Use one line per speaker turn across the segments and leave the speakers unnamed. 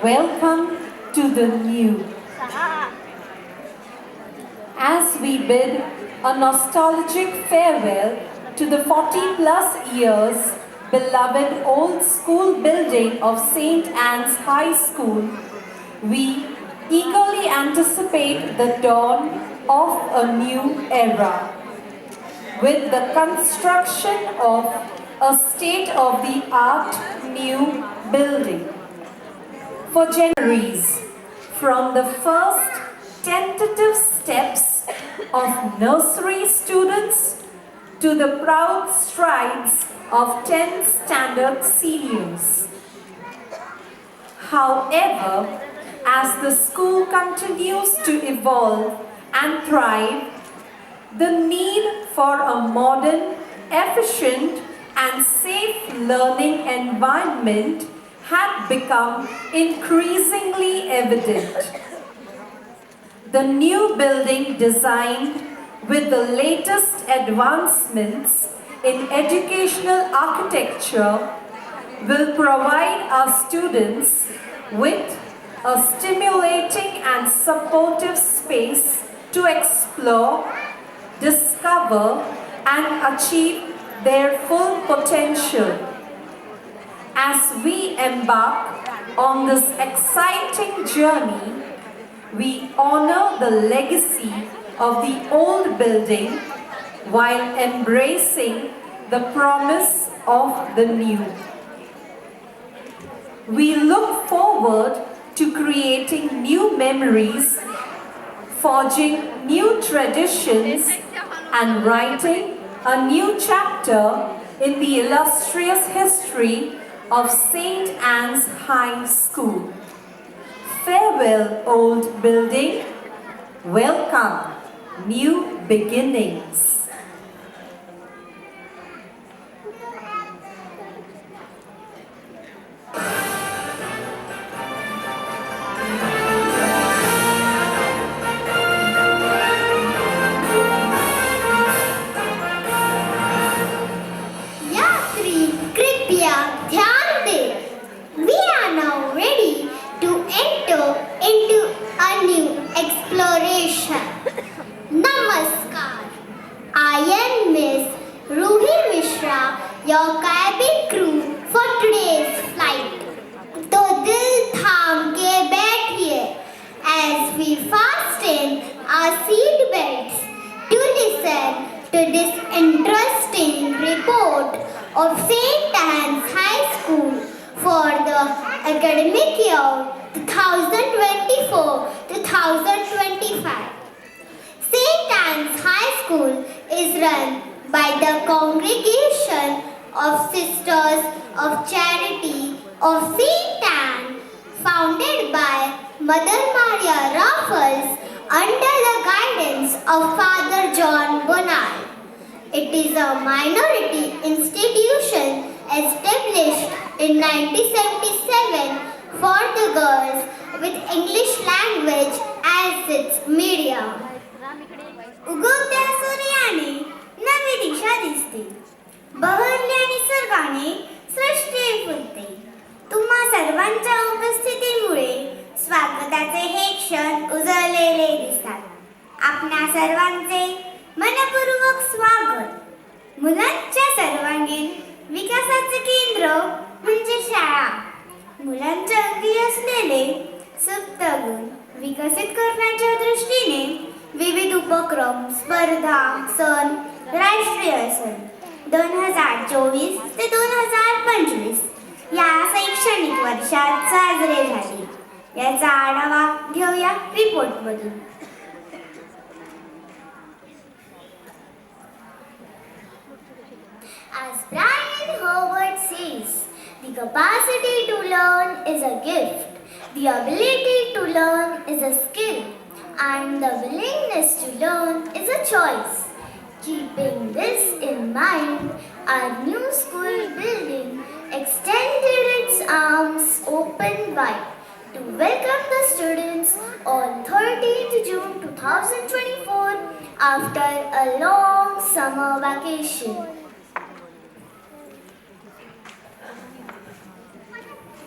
welcome to the new. As we bid a nostalgic farewell to the 40 plus years beloved old school building of St. Anne's High School, we eagerly anticipate the dawn of a new era. With the construction of a state-of-the-art new building. For generations, from the first tentative steps of nursery students to the proud strides of 10th standard seniors. However, as the school continues to evolve and thrive, the need for a modern, efficient and safe learning environment had become increasingly evident. The new building, designed with the latest advancements in educational architecture, will provide our students with a stimulating and supportive space to explore, discover and achieve their full potential. As we embark on this exciting journey, we honor the legacy of the old building while embracing the promise of the new. We look forward to creating new memories, forging new traditions, and writing a new chapter in the illustrious history of St. Anne's High School. Farewell, old building. Welcome, new beginnings.
Your cabin crew for today's flight. तो दिल थाम के बैठिए as we fasten our seat belts to listen to this interesting report of St. Anne's High School for the academic year 2024-2025. St. Anne's High School is run by the Congregation of Sisters of Charity of St. Anne, founded by Mother Maria Raffles under the guidance of Father John Bonal. It is a minority institution established in 1977 for the girls with English language as its medium. उगवत्या सूर्याने नवी दिशा दिसते, बहरल्या निसर्गाने सृष्टी फुलते. तुम्हा सर्वांच्या उपस्थितीमुळे स्वागताचे हे क्षण उजळलेले दिसतात. आपणा सर्वांचे मनपूर्वक स्वागत. मुलांच्या सर्वांगीण विकासाचे केंद्र म्हणजे शाळा. मुलांच्या अंगी असलेले सुप्त गुण विकसित करण्याच्या दृष्टीने विविध उपक्रम, स्पर्धा, सण, राष्ट्रीय सण 2024 ते 2025 या शैक्षणिक वर्षात साजरे झाले. याचा आढावा घेऊया रिपोर्टमधून. As Brian Howard says, the capacity to learn is a gift, the ability to learn is a skill, and the willingness to learn is a choice. Keeping this in mind, our new school building extended its arms open wide to welcome the students on 13th June 2024 after a long summer vacation.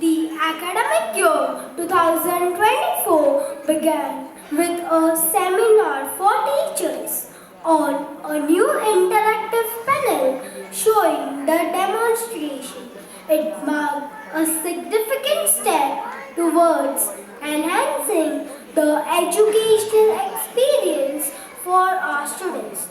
The
academic year 2024 began with a seminar for teachers on a new interactive panel showing the demonstration. It marked a significant step towards enhancing the educational experience for our students.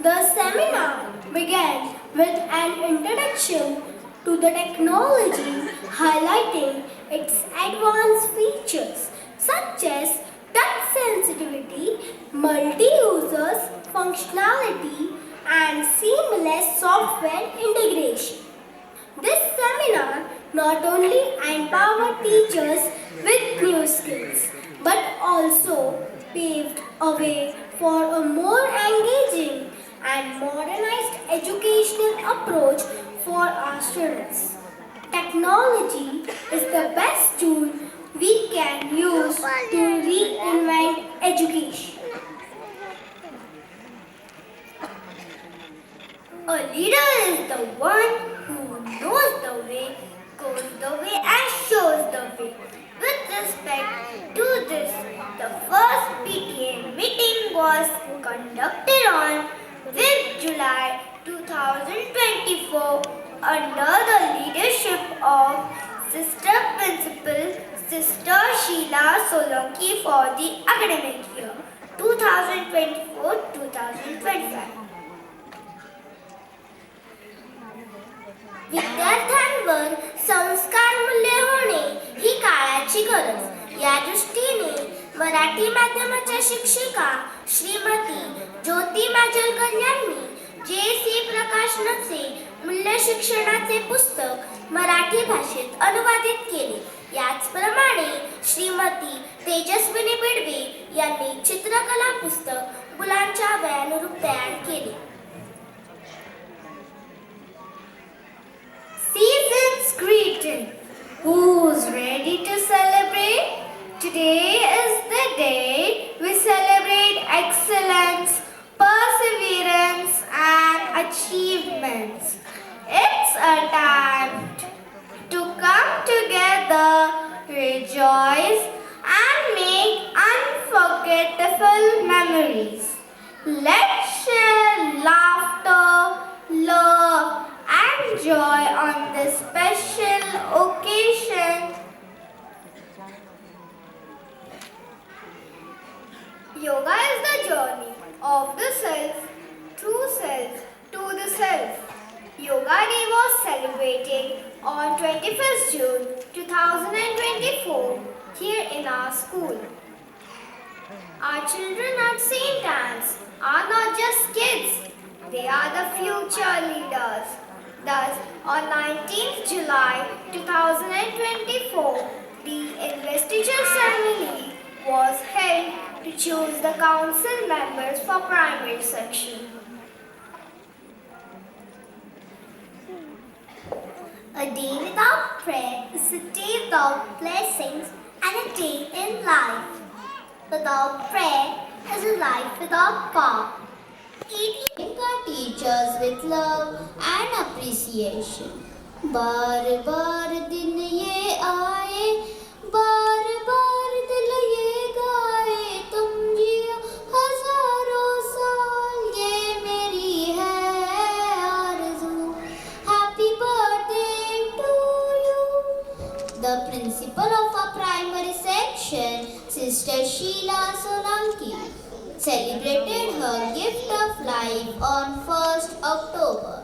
The seminar began with an introduction to the technology, highlighting its advanced features such as touch sensitivity, multi-users functionality, and seamless software integration. This seminar not only empowered teachers with new skills but also paved a way for a more engaging and modernized educational approach for our students. Technology is the best tool we can use to reinvent education. A leader is the one who knows the way, goes the way, and shows the way. With respect to this, the first PTA meeting was conducted on 5th July 2024 under the leadership of Sister Principal Sister Sheila Solanki for the academic year 2024-2025. विद्यार्थ्यांवर संस्कार मूल्य होणे ही काळाची गरज. या दृष्टीने मराठी माध्यमाच्या शिक्षिका श्रीमती ज्योती माजलकर यांनी जे.सी. प्रकाशनचे मूल्य शिक्षणाचे पुस्तक मराठी भाषेत अनुवादित केले. याचप्रमाणे श्रीमती तेजस्विनी बिडवे यांनी चित्रकला पुस्तक मुलांच्या वयानुरूप तयार केले. Season's greeting. Who's ready to celebrate? Today is the day we celebrate excellence, perseverance, and achievements. It's a time to come together, rejoice, and make unforgettable memories. Let's share laughter, love, and joy on this special occasion. Yoga is the journey of the self through self to the self. Yoga Day was celebrated on 21st June 2024 here in our school. Our children at St. Anne's are not just kids, they are the future leaders. Thus, on 19th July 2024, the investiture ceremony was held to choose the council members for primary section. A day without prayer is a day without blessings and a day in life. Without prayer is a life without God. Treating our teachers with love and appreciation. बार बार दिन ये आए, बार बार दिल ये गाए, तुम जियो हजारों साल, ये मेरी है आरज़ू. Happy birthday to you. The principal of our primary section, Sister Sheila Solanki, celebrated her gift of life on 1st October.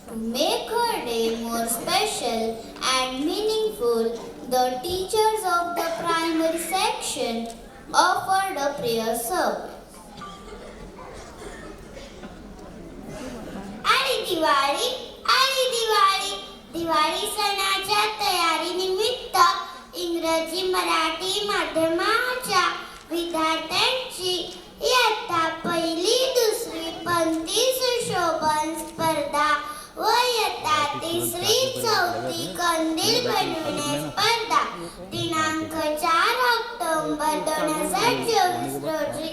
To make her day more special and meaningful, the teachers of the primary section offered a prayer service. Diwali Diwali सणाच्या तयारीनिमित्त इंग्रजी मराठी माध्यमाच्या विद्यार्थ्यांची इयत्ता पहिली दुसरी पंथी सुशोभन स्पर्धा व इयत्ता तिसरी चौथी कंदील बनविणे स्पर्धा दिनांक 4 ऑक्टोबर 2024 रोजी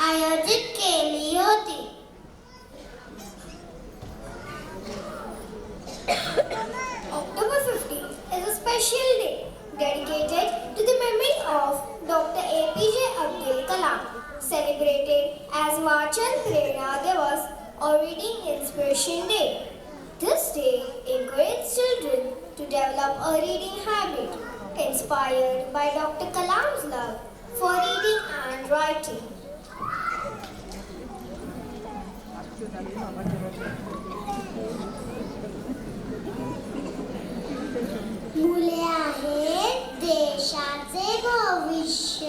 आयोजित केली होती. October 15th is a special day Education Day. This day encourages children to develop a reading habit inspired by Dr. Kalam's love for reading and writing. मुले आहेत देशाचे भविष्य.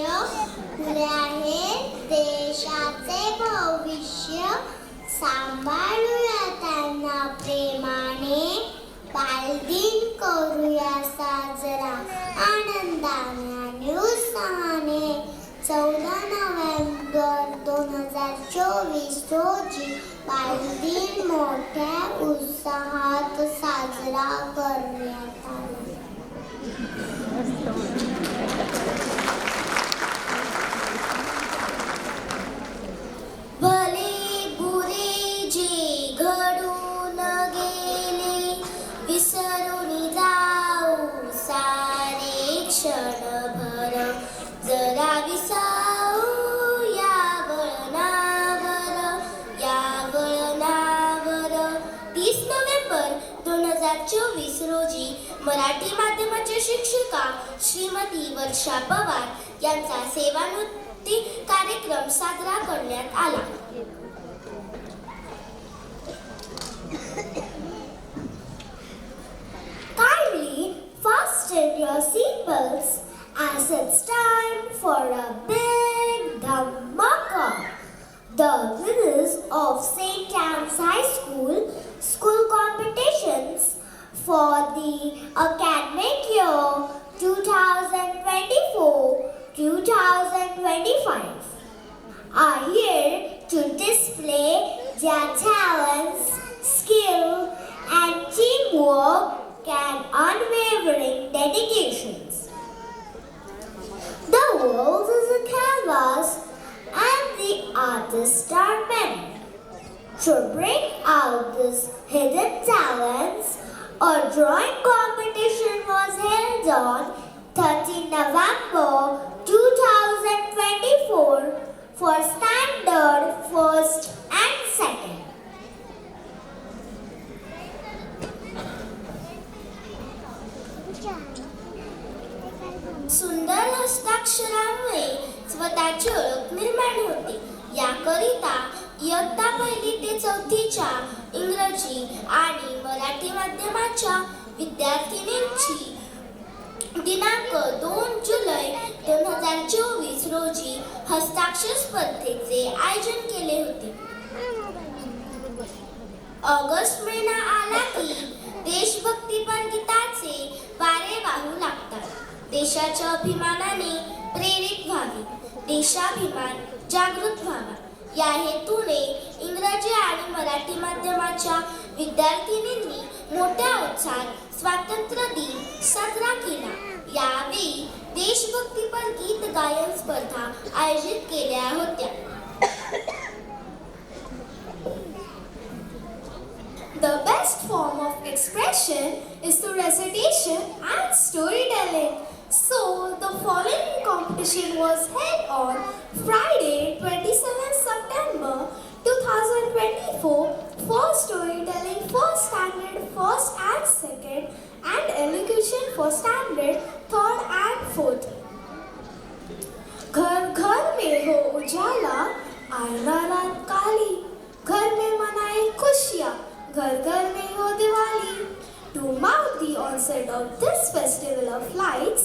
मुले आहेत देशाचे भविष्य. सांभाळूया त्यांना प्रेमाने. बालदिन करूया साजरा आनंदाने आणि उत्साहाने. 14 नोव्हेंबर 2024 रोजी बालदिन मोठ्या उत्साहात साजरा करण्यात आला. भले बुरे जे घडून गेले विसरून जाऊ सारे क्षणभर. जरा विसाऊ या वळणावर. 30 नोव्हेंबर 2024 रोजी मराठी माध्यमाच्या शिक्षिका श्रीमती वर्षा पवार यांचा सेवानिवृत्ती कार्यक्रम साजरा करण्यात आला. Kindly fasten your seatbelts as it's time for a big dhamaka. The winners of St. Anne's High School competitions for the academic year 2024-2025 are here to display their talents, skill, and teamwork and unwavering dedications. The world is a canvas and the artists are many. To bring out these hidden talents, a drawing competition was held on 13 November 2024 for standard first and second. सुंदर हस्ताक्षरामुळे स्वतःची ओळख निर्माण होते. याकरिता इयत्ता 1ली ते 4थीच्या इंग्रजी आणि मराठी माध्यमाच्या विद्यार्थिनींची दिनांक 2 जुलै 2024 रोजी हस्ताक्षर स्पर्धेचे आयोजन केले होते. ऑगस्ट महिना आला की देशभक्तीपर गीताचे वारे वाहू लागतात. देशाच्या अभिमानाने प्रेरित व्हावे, देशाभिमान जागृत व्हावा या हेतूने इंग्रजी आणि मराठी माध्यमाच्या विद्यार्थिनींनी मोठ्या उत्साहात स्वातंत्र्य दिन साजरा केला. यावेळी देशभक्तीपर गीत गायन स्पर्धा आयोजित केल्या होत्या. The best form of expression is through recitation and storytelling. So, the following competition was held on Friday, 27 September 2024 for storytelling for standard 1st and 2nd and elocution for standard 3rd and 4th. घर घर में हो उजाला, आईना रात काली, घर में मनाए खुशियाँ, घर घर में हो Diwali. To mark the onset of this festival of lights,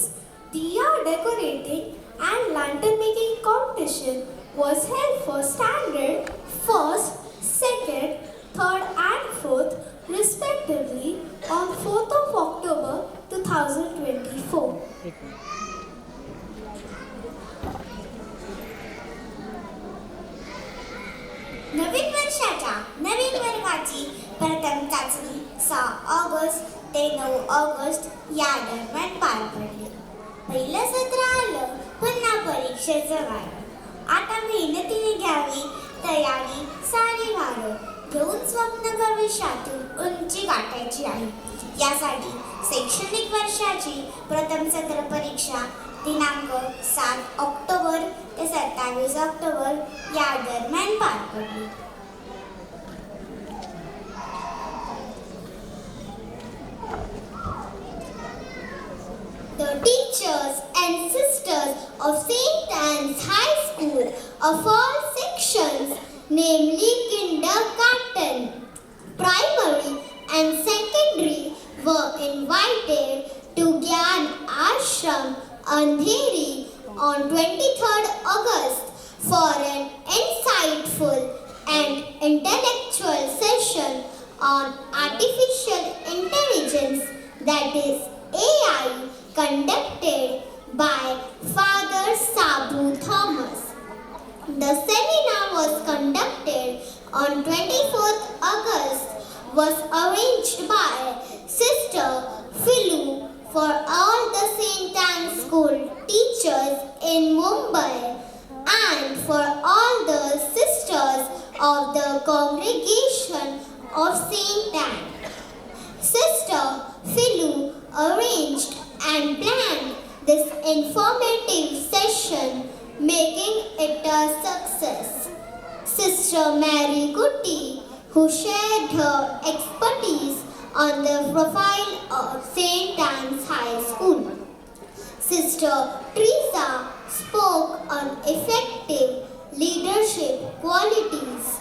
diya decorating and lantern making competition was held for standard 1st, 2nd, 3rd and 4th respectively on 4th of October 2024. नवीन वर्षाच्या नवीन वर्गाची प्रथम चाचणी 6 ऑगस्ट ते 9 ऑगस्ट या दरम्यान पार पडली. पहिलं सत्र आलं, पुन्हा परीक्षेचं वारं. आता मेहनतीने घ्यावी तयारी सारी व्हावं. घेऊन स्वप्न भविष्यातून उंची गाठायची आहे. यासाठी शैक्षणिक वर्षाची प्रथम सत्र परीक्षा दिनांक 7 ऑक्टोबर ते 27 ऑक्टोबर या दरम्यान पार पडली. the teachers and sisters of St. Anne's High School of all sections, namely kindergarten, primary and secondary, were invited to Gyan Ashram, Andheri on 23rd August for an insightful and intellectual session on artificial intelligence, that is AI, conducted by Father Sabu Thomas. The seminar was conducted on 24th August, was arranged by Sister Philu for all the St. Anne's School teachers in Mumbai and for all the sisters of the congregation of St. Anne. Sister Philu arranged and planned this informative session, making it a success. Sister Mary Gutti, who shared her expertise on the profile of St. Anne's High School. Sister Teresa spoke on effective leadership qualities.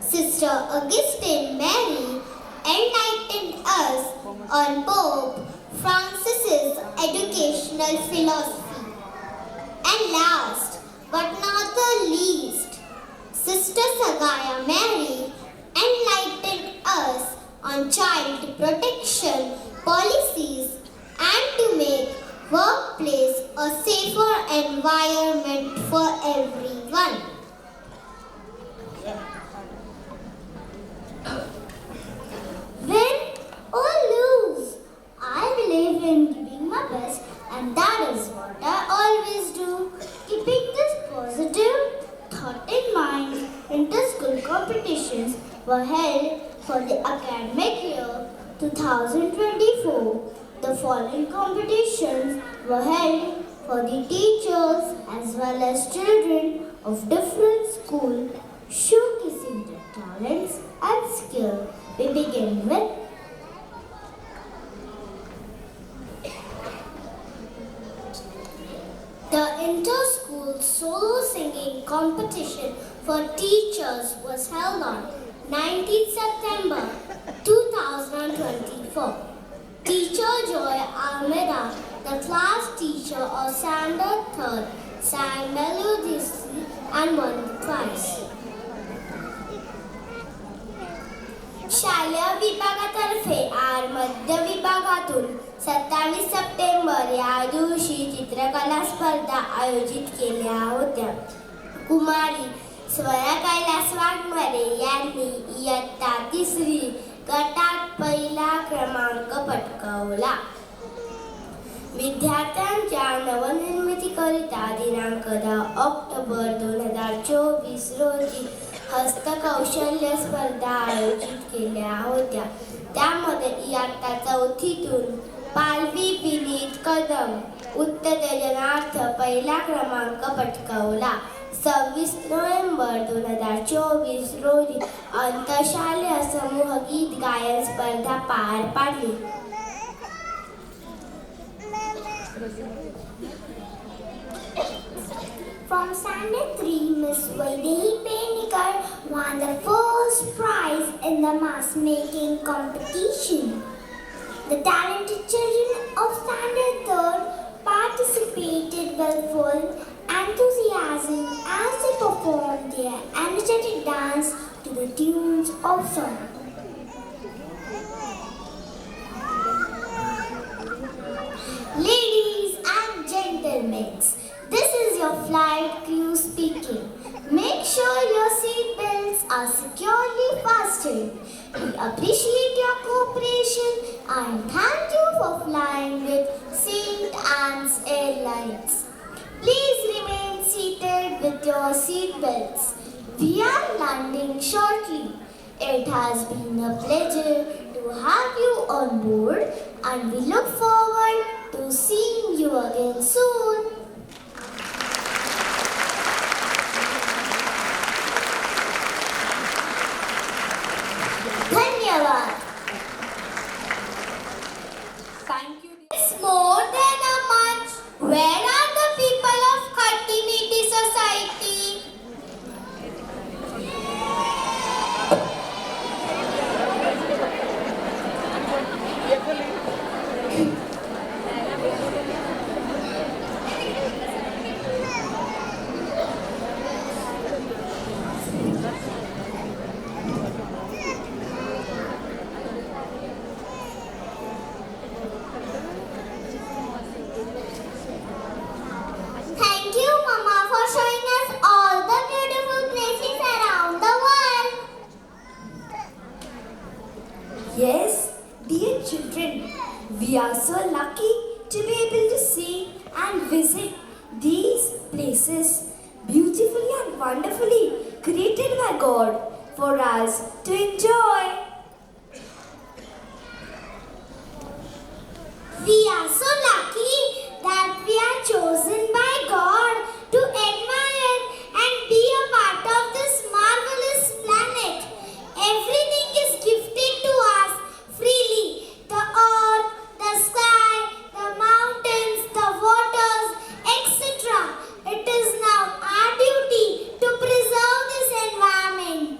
Sister Augustine Mary enlightened us on Pope Francis's educational philosophy. And last but not the least, Sister Sagaya Mary enlightened us on child protection policies and to make workplace a safer environment for everyone. Win or lose, I believe in giving my best, and that is what I always do. Keeping this positive thought in mind, inter-school competitions were held for the academic year 2024. The following competitions were held for the teachers as well as children of different schools, showcasing their talents and skill. We begin with the inter-school solo singing competition for teachers was held on 19th September 2024. Teacher Joy Almeida, the class teacher of Standard 3rd, sang melodiously and won the prize. शालेय विभागातर्फे are मध्य विभागातून 27 September या दिवशी चित्रकला स्पर्धा आयोजित केल्या होत्या. कुमारी स्वरा कैलास वाघमारे यांनी इयत्ता 3री गटात पहिला क्रमांक पटकावला. विद्यार्थ्यांच्या नवनिर्मितीकरिता दिनांक 10 ऑक्टोबर 2024 रोजी हस्तकौशल्य स्पर्धा आयोजित केल्या होत्या. त्यामध्ये इयत्ता 4थीतून पालवी विनीत कदम उत्तेजनार्थ पहिला क्रमांक पटकावला. 26 नोव्हेंबर 2024 रोजी आंतरशालेय समूह गीत गायन स्पर्धा पार पाडली. From Standard 3, Miss Vaidehi Penikar won the first prize in the mass making competition. The talented children of Standard 3rd participated with full enthusiasm as they performed their energetic dance to the tunes of song. Ladies and gentlemen, this is your flight crew speaking. Make sure your seat belts are securely fastened. We appreciate your cooperation and thank you for flying with St. Anne's Airlines. Please remain seated with your seat belts. We are landing shortly. It has been a pleasure to have you on board and we look forward to seeing you again soon. Dhanyavad.
Thank you.
It's more than a We are so lucky to be able to see and visit these places beautifully and wonderfully created by God for us to enjoy. We are so lucky that we are chosen by God to admire and be a part of this marvelous planet. Everything is gifted to us freely. The earth, the sky, the mountains, the waters, etc. It is now our duty to preserve this environment.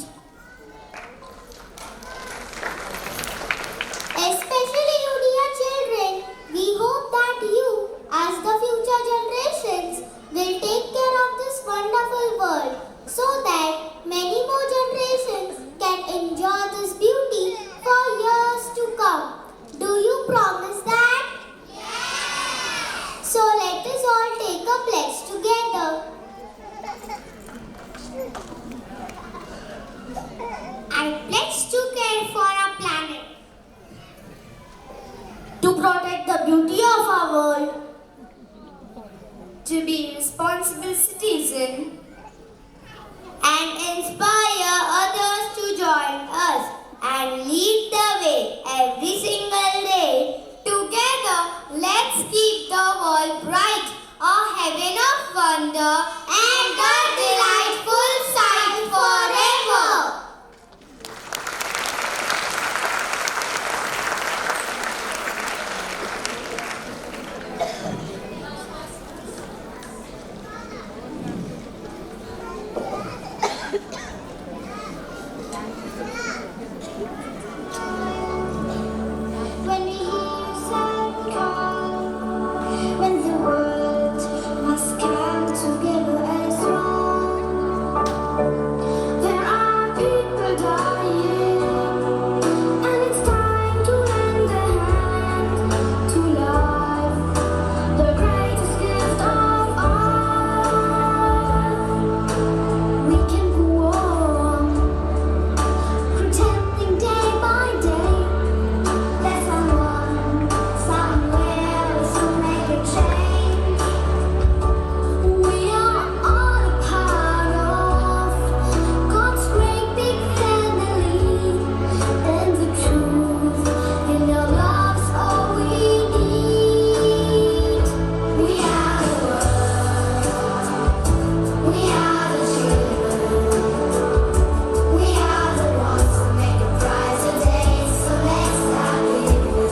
Especially you, dear children, we hope that you, as the future generations, will take care of this wonderful world so that many more generations can enjoy this beauty for years to come. Do you promise that? Yes! So let us all take a pledge together. I pledge to care for our planet, to protect the beauty of our world, to be responsible citizen, and inspire others to join us and lead the way every single day. Together, let's keep the world bright, a heaven of wonder and a delightful sight forever. When we hear sad call, when the world must come together as one, there are people dying, and it's time to lend a hand to love, the greatest gift of all. We can go on pretending day by day that someone, somewhere will soon make a change. We are all a part of God's great big family, and the truth in our love's all we need. We are the world, we are the children, we are the ones who make a brighter day. So let's start living.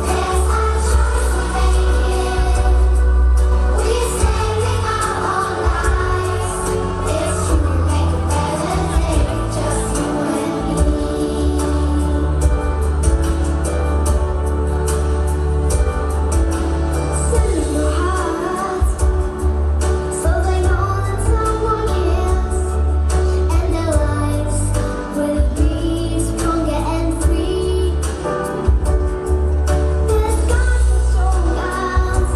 There's our choice to make it. We're saving our own lives. It's true, we make a better day, just you and me. Send in your hearts, so they know that someone cares, and their lives will be stronger and free. There's God who showed us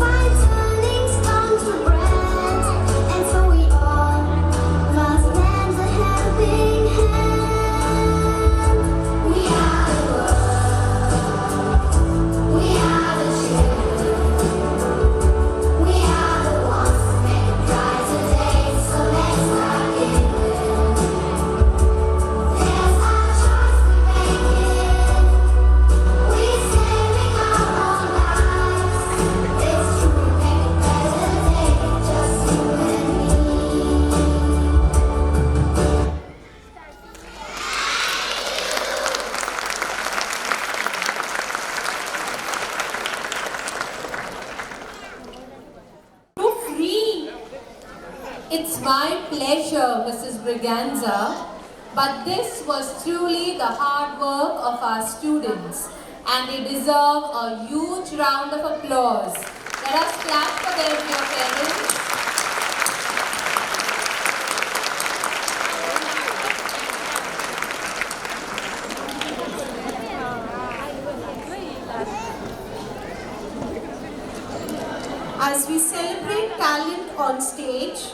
by turning stone to bread, and so we all must lend a helping hand. We are the world, we are the children, we are the ones who make a brighter day. So let's start giving. There's our choice to make it. We're saving our own lives. It's true, we make a better day, just you and me.
So free. It's my pleasure, Mrs. Briganza, but this was truly the hard work of our students, and they deserve a huge round of applause. Let us clap for them, dear parents. As we celebrate talent on stage,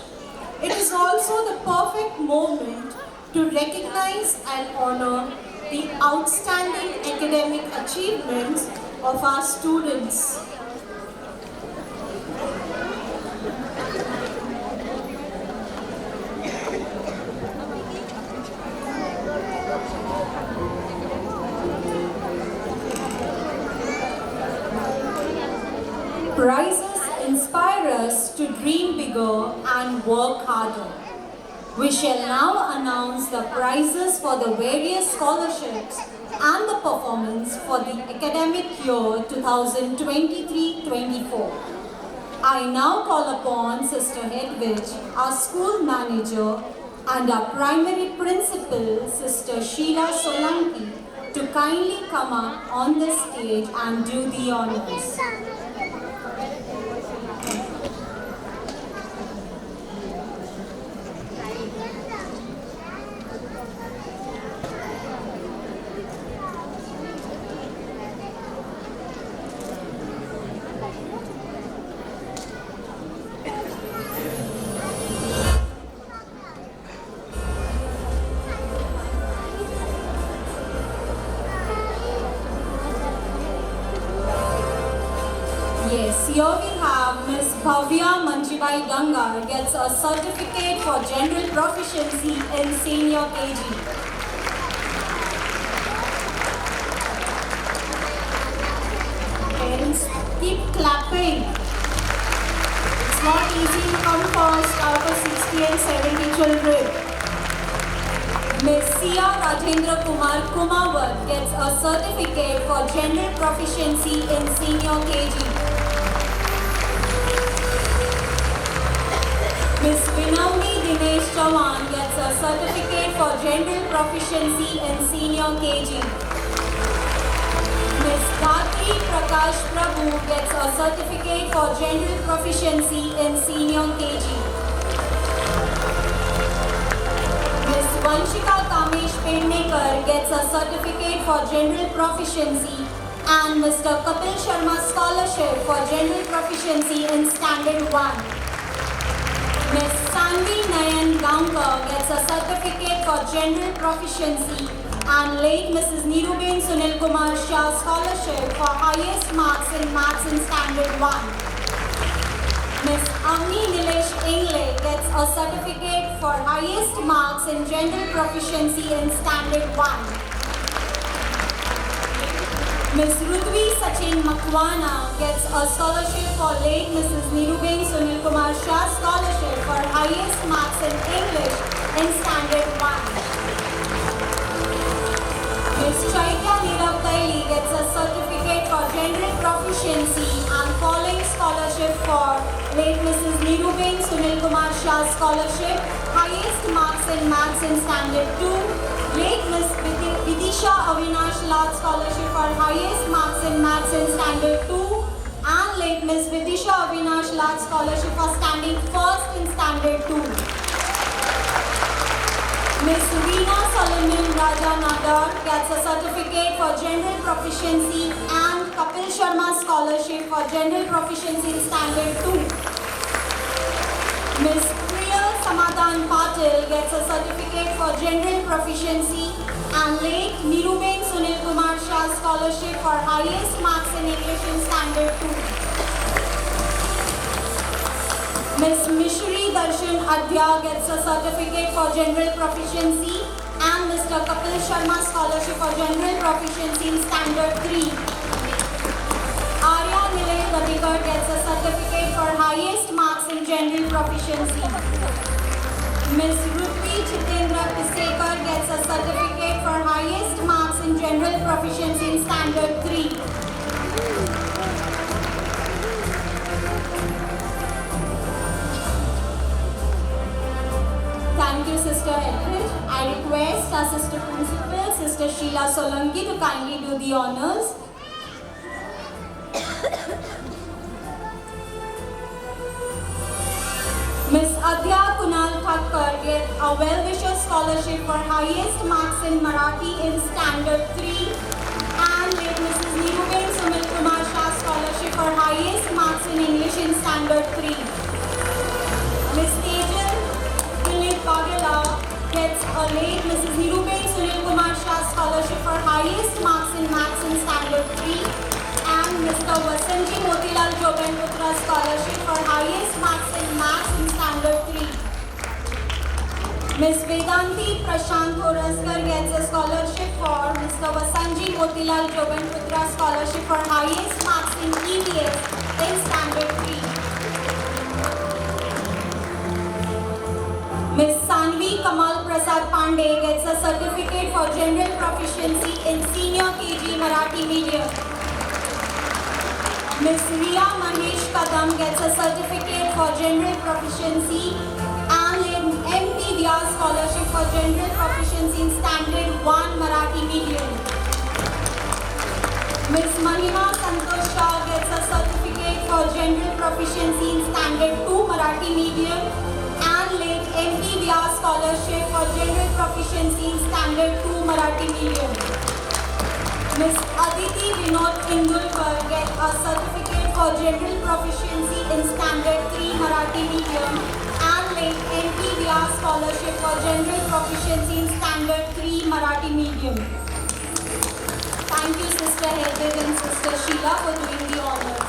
it is also the perfect moment to recognize and honor the outstanding academic achievements of our students. Prizes inspire us to dream bigger and work harder. We shall now announce the prizes for the various scholarships and the performance for the academic year 2023-24. I now call upon Sister Hedwig, our school manager, and our primary principal, Sister Sheila Solanki, to kindly come up on the stage and do the honors. Yes, here we have Miss Bhavya Manjibai Gangar gets a certificate for general proficiency in senior KG. Parents, keep clapping. It's not easy to come first out of 60 and 70 children. Miss Sia Rajendra Kumar Kumawat gets a certificate for general proficiency in senior KG. Miss Vinamni Dinesh Chavan gets a certificate for general proficiency in senior KG. Miss Dhatri Prakash Prabhu gets a certificate for general proficiency in senior KG. Miss Vanshika Kamesh Pednekar gets a certificate for general proficiency and Mr. Kapil Sharma Scholarship for general proficiency in Standard 1. Miss Sanvi Nayan Gamkar gets a certificate for general proficiency and late Mrs. Niruben Sunil Kumar Shah Scholarship for highest marks in Maths in Standard 1. Miss Avni Nilesh Ingle gets a certificate for highest marks in general proficiency in Standard 1. Miss Rudvi Sachin Makwana gets a scholarship for late Mrs. Niruben Sunil Kumar Shah Scholarship for highest marks in English in Standard 1. Miss Chaitya Nirav Kaili gets a certificate for general proficiency and following scholarship for late Mrs. Niruben Sunil Kumar Shah Scholarship, highest marks in Maths in Standard 2. Late Miss Vidisha Avinash Lal Scholarship for highest marks in Maths in Standard 2 and late Miss Vidisha Avinash Lal Scholarship for standing first in Standard 2. Miss Veena Solomon Raja Nadar gets a certificate for general proficiency and Kapil Sharma Scholarship for general proficiency in Standard 2. Miss Samadhan Patil gets a certificate for general proficiency and late Niruben Sunil Kumar Shah Scholarship for highest marks in English in Standard 2. Miss Mishri Darshan Adhya gets a certificate for general proficiency and Mr. Kapil Sharma Scholarship for general proficiency in Standard 3. Arya Nilay Gatikar gets a certificate for highest marks in general proficiency. Miss Rupi Chitendra Pisekar gets a certificate for highest marks in general proficiency in Standard 3. Thank you, Sister Edwidge. I request our Sister Principal, Sister Sheila Solanki, to kindly do the honors. Miss Adhya Kunal Thakkar gets a well-wisher scholarship for highest marks in Marathi in Standard 3 and late Mrs. Niruben Sunil Kumar Shah Scholarship for highest marks in English in Standard 3. Miss Tejal Philip Bagela gets a late Mrs. Niruben Sunil Kumar Shah
Scholarship for highest marks in Maths in Standard 3. And Mr. Vasanji Motilal Jogan Putra Scholarship for highest marks in Maths in Standard 3. Ms. Vedanti Prashant Horaskar gets a scholarship for Mr. Vasanji Motilal Jogan Putra Scholarship for highest marks in EVS in Standard 3. Ms. Sanvi Kamal Prasad Pandey gets a certificate for general proficiency in senior KG Marathi medium. Ms. Riya Mahesh Kadam gets a certificate for general proficiency and an MP Vyas scholarship for general proficiency in standard 1 Marathi medium. Ms. Mahima Santosh Shah gets a certificate for general proficiency in standard 2 Marathi medium and late MP Vyas scholarship for general proficiency in standard 2 Marathi medium. Ms. Aditi Vinod Indulkar gets a certificate for general proficiency in standard 3 Marathi medium and late MP Vyas scholarship for general proficiency in standard 3 Marathi medium. Thank you Sister Hedvig and Sister Sheila for doing the honors.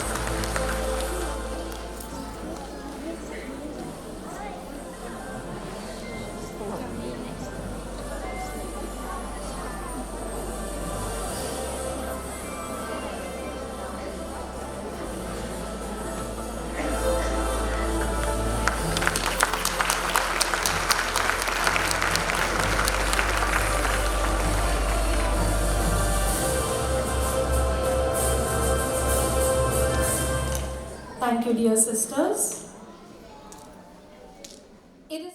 Thank you, dear sisters. It is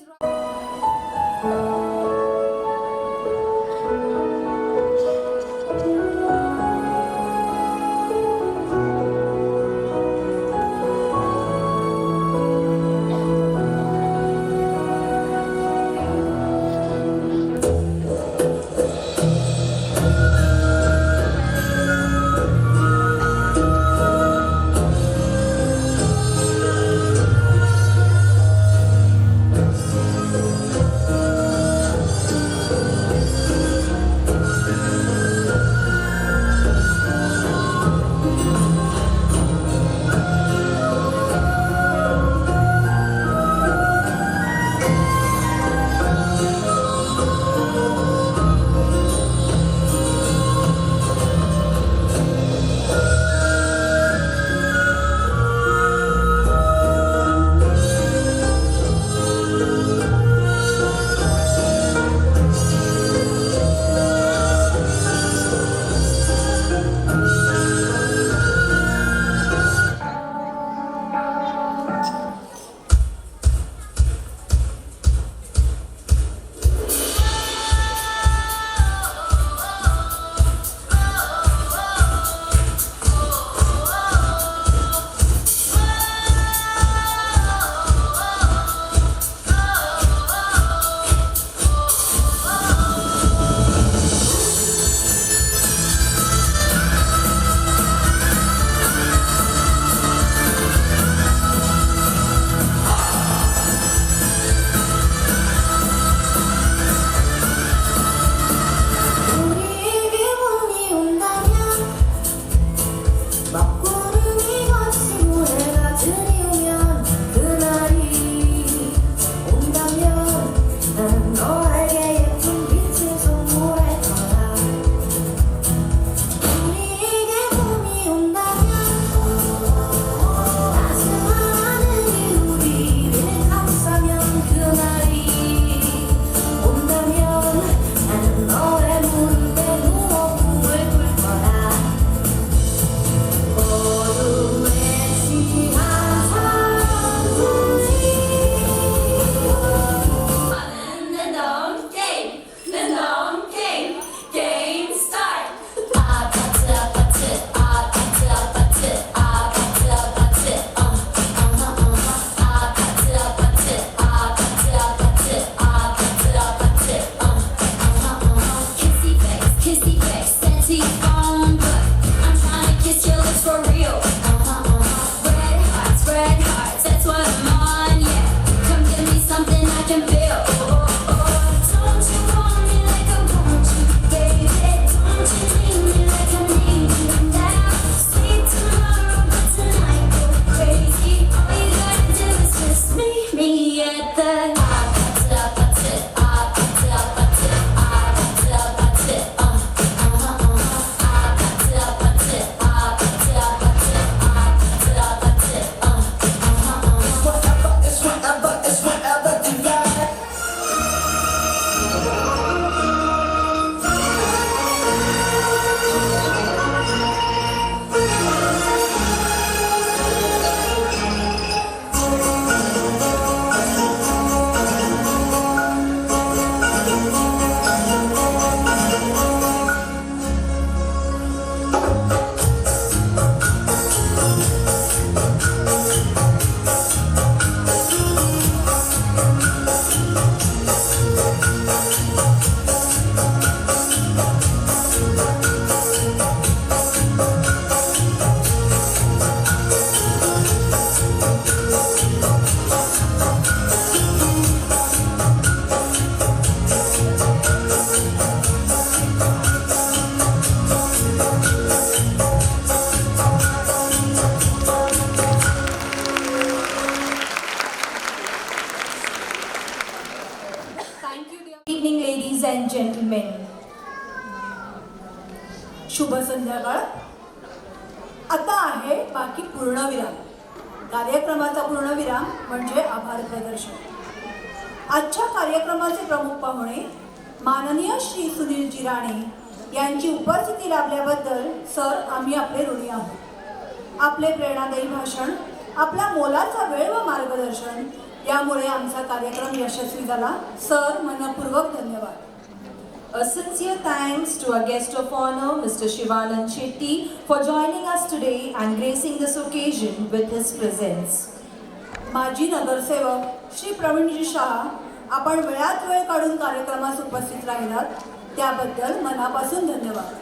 Thank you, dear.
Good evening, ladies and gentlemen.
शुभ संध्याकाळ. आता आहे बाकी पूर्णविराम. कार्यक्रमाचा पूर्णविराम म्हणजे आभार प्रदर्शन. आजच्या कार्यक्रमाचे प्रमुख पाहुणे माननीय श्री सुनीलजी राणे यांची उपस्थिती लाभल्याबद्दल सर आम्ही आपले ऋणी आहोत. आपले प्रेरणादायी भाषण, आपला मोलाचा वेळ व मार्गदर्शन यामुळे आमचा कार्यक्रम यशस्वी झाला. सर मनपूर्वक धन्यवाद.
A sincere thanks to our guest of honor, Mr. Shivanand Shetty, for joining us today and gracing this occasion with his presence.
माजी नगरसेवक श्री प्रवीणजी शहा, आपण वेळात वेळ काढून कार्यक्रमास उपस्थित राहिलात त्याबद्दल मनापासून धन्यवाद.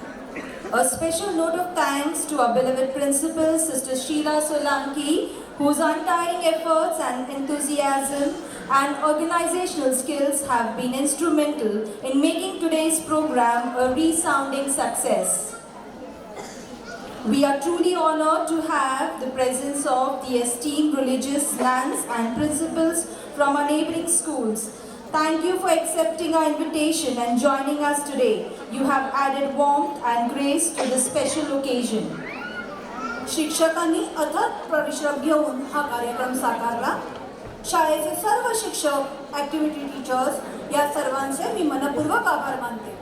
A special note of thanks to our beloved principal, Sister Sheila Solanki, whose untiring efforts and enthusiasm and organizational skills have been instrumental in making today's program a resounding success. We are truly honored to have the presence of the esteemed religious nuns and principals from our neighboring schools. Thank you for accepting our invitation and joining us today. You have added warmth and grace to this special occasion.
शिक्षकांनी अथक परिश्रम घेऊन हा कार्यक्रम साकारला. शाळेचे सर्व शिक्षक, activity teachers या सर्वांचे मी मनपूर्वक आभार मानते.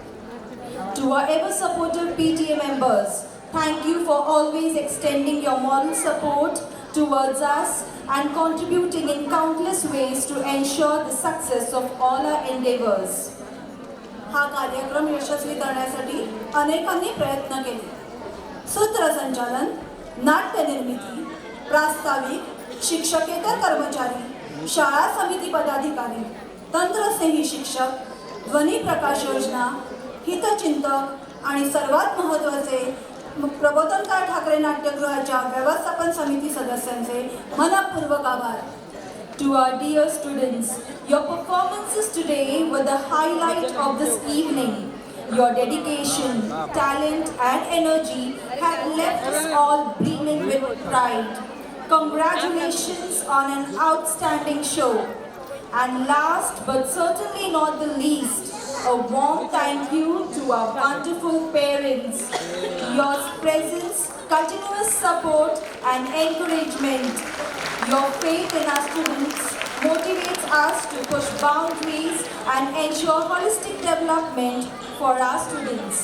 To our ever supportive PTA members, thank you for always extending your moral support towards us and contributing in countless ways to ensure the success of all our endeavors.
हा कार्यक्रम यशस्वी करण्यासाठी अनेकांनी प्रयत्न केले. सूत्रसंचालन, नाट्यनिर्मिती, प्रास्ताविक, शिक्षकेतर कर्मचारी, शाळा समिती पदाधिकारी, तंत्रस्नेही शिक्षक, ध्वनी प्रकाश योजना, हितचिंतक आणि सर्वात महत्त्वाचे प्रबोधनकार ठाकरे नाट्यगृहाच्या व्यवस्थापन समिती सदस्यांचे मनपूर्वक आभार.
To our dear students, your performances today were the highlight of this evening. Your dedication, talent and energy have left us all beaming with pride. Congratulations on an outstanding show. And last but certainly not the least, a warm thank you to our wonderful parents. Your presence, continuous support and encouragement, your faith in our students motivates us to push boundaries and ensure holistic development for our students.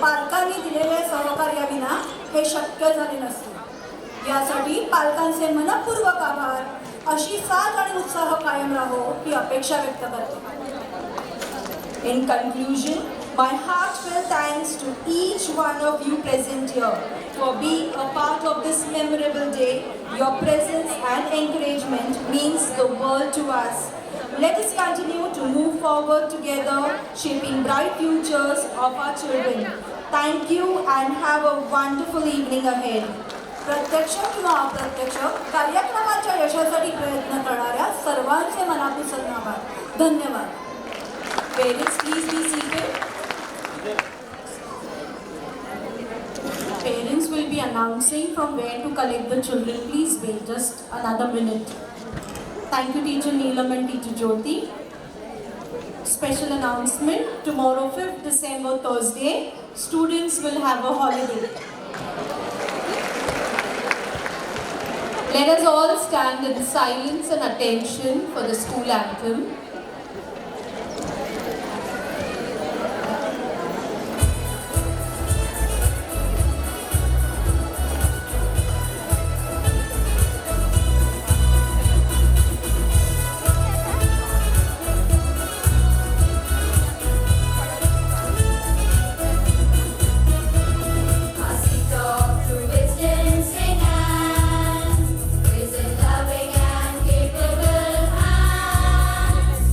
पालकांनी दिलेल्या सहकार्याविना हे शक्य झाले नसते. यासाठी पालकांचे मनपूर्वक आभार. अशी साथ आणि उत्साह कायम राहो ही अपेक्षा व्यक्त करते.
In conclusion, my heartfelt thanks to each one of you present here for being a part of this memorable day. Your presence and encouragement means the world to us. Let us continue to move forward together, shaping bright futures of our children. Thank you and have a wonderful evening ahead.
प्रत्यक्ष किंवा अप्रत्यक्ष कार्यक्रमाच्या यशासाठी प्रयत्न करणाऱ्या सर्वांचे मनापासून आभार. धन्यवाद.
Parents, please be seated.
Parents will be announcing from where to collect the children. Please wait just another minute. Thank you, Teacher Neelam and Teacher Jyoti. Special announcement, tomorrow 5th December, Thursday, students will have a holiday. Let us all stand in silence and attention for the school anthem.
Loving and capable hands.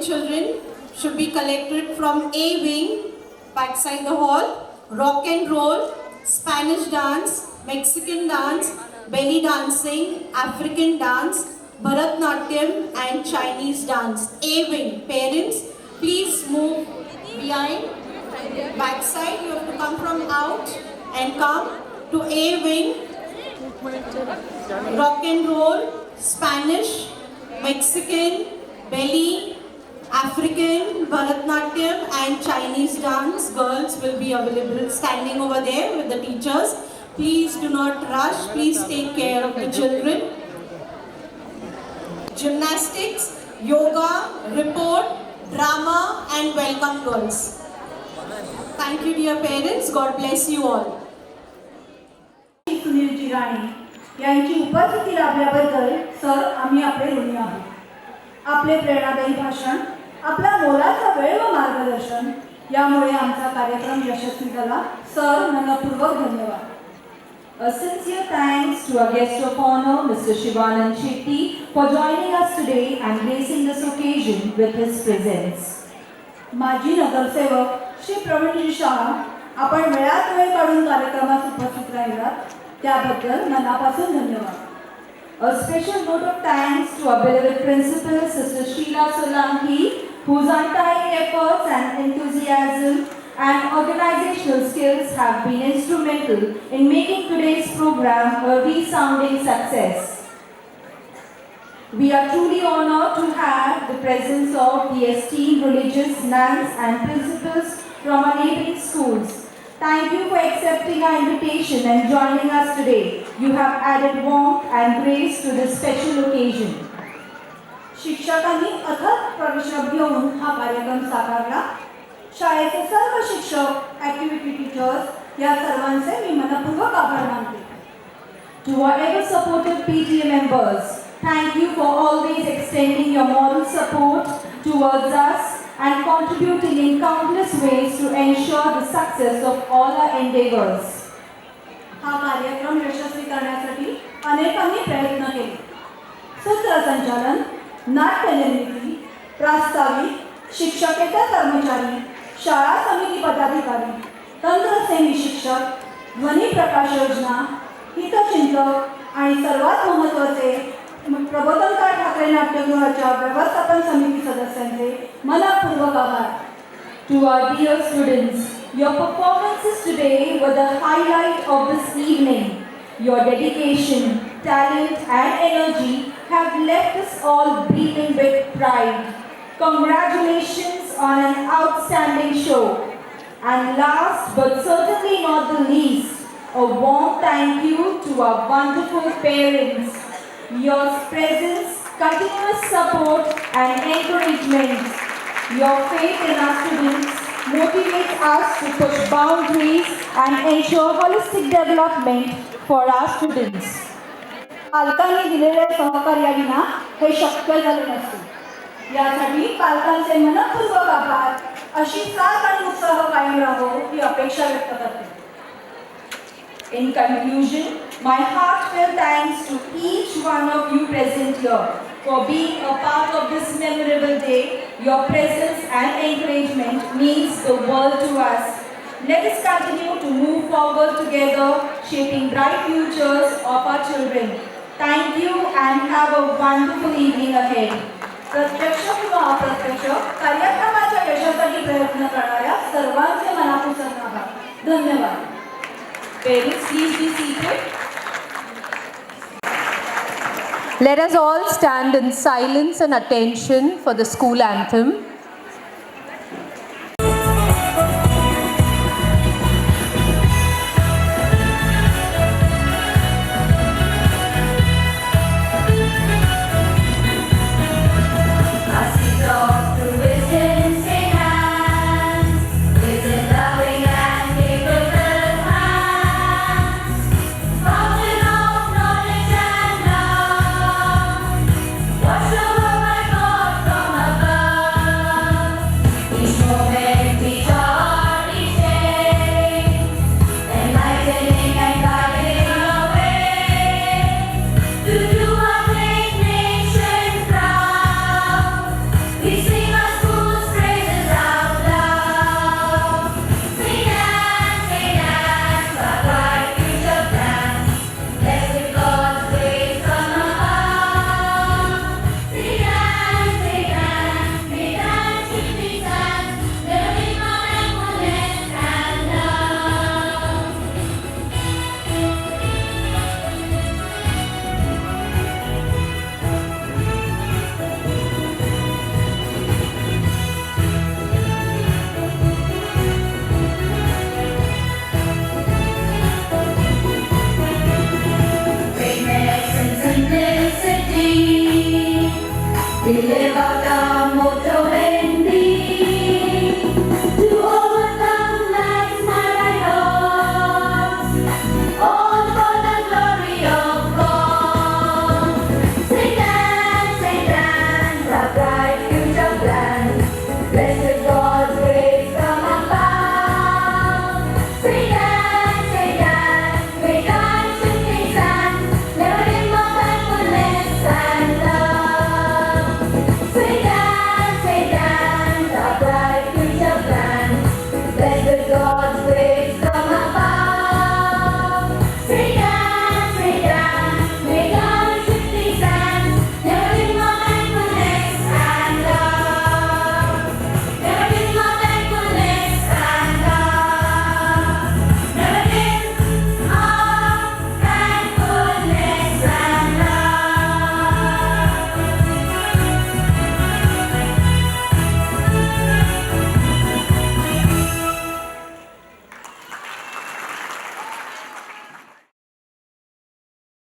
children should be collected from A wing, backside the hall. Rock and roll, Spanish dance, Mexican dance, belly dancing, African dance, Bharatnatyam and Chinese dance. A wing. Parents, please move behind. Backside, you have to come from out and come to A wing. Rock and roll, Spanish, Mexican, belly, African, Bharatnatyam and Chinese dance. Girls will be available standing over there with the teachers. Please do not rush. Please take care of the children. Gymnastics, yoga, report, drama and welcome girls. Thank you dear parents. God bless you all.
Sunilji Rane यांची उपस्थिती लाभल्याबद्दल sir आम्ही आपले ऋणी आहोत. आपले प्रेरणादायी भाषण, आपला मोलाचा वेळ व मार्गदर्शन यामुळे आमचा कार्यक्रम यशस्वी झाला. सर मनपूर्वक धन्यवाद.
A sincere thanks to our guest of honor, Mr. Shivanand Shetty, for joining us today and gracing this occasion with his presence.
माजी नगरसेवक श्री प्रवीणजी शाह आपण वेळात वेळ काढून कार्यक्रमात उपस्थित राहिलात त्याबद्दल मनापासून धन्यवाद.
A special note of thanks to our beloved principal, Sister Sheila Solanki, whose untiring efforts and enthusiasm and organizational skills have been instrumental in making today's program a resounding success. We are truly honored to have the presence of the esteemed religious nuns and principals from our neighboring schools. Thank you for accepting our invitation and joining us today. You have added warmth and grace to this special occasion.
शिक्षकांनी अथक परिश्रम घेऊन हा कार्यक्रम साकारला. शाळेचे सर्व शिक्षक, activity teachers या सर्वांचे मी मनपूर्वक आभार मानते.
To our ever supportive PTA members, thank you for always extending your moral support towards us and contributing in countless ways to ensure the success of all our endeavors.
हा कार्यक्रम यशस्वी करण्यासाठी अनेकांनी प्रयत्न केले. सूत्रसंचालन, नाट्यनिर्मिती, प्रास्ताविक, शिक्षकेतर कर्मचारी, शाळा समिती पदाधिकारी, तंत्रसेवी शिक्षक, ध्वनी प्रकाश योजना, हितचिंतक आणि सर्वात महत्त्वाचे प्रबोधनकार ठाकरे नाट्यगृहाच्या व्यवस्थापन समिती सदस्यांचे मनपूर्वक आभार.
To our dear students, your performances today were the highlight of this evening. Your dedication, talent and energy have left us all breathing with pride. Congratulations on an outstanding show. And last but certainly not the least, a warm thank you to our wonderful parents. Your presence, continuous support and encouragement, your faith in our students motivates us to push boundaries and ensure holistic development for our students.
पालकांनी दिलेल्या सहकार्याविना हे शक्य झाले नसते. यासाठी पालकांचे मनपूर्वक आभार. अशी साथ आणि उत्साह कायम राहो ही अपेक्षा व्यक्त करते.
In conclusion, my heartfelt thanks to each one of you present here for being a part of this memorable day. Your presence and encouragement means the world to us. Let us continue to move forward together, shaping bright futures of our children. Thank you and have a wonderful evening ahead.
प्रत्यक्ष किंवा अप्रत्यक्ष कार्यक्रमाच्या यशासाठी प्रयत्न करणाऱ्या सर्वांचे मनापासून आभार. धन्यवाद.
Parents, please be seated.
Let us all stand in silence and attention for the school anthem.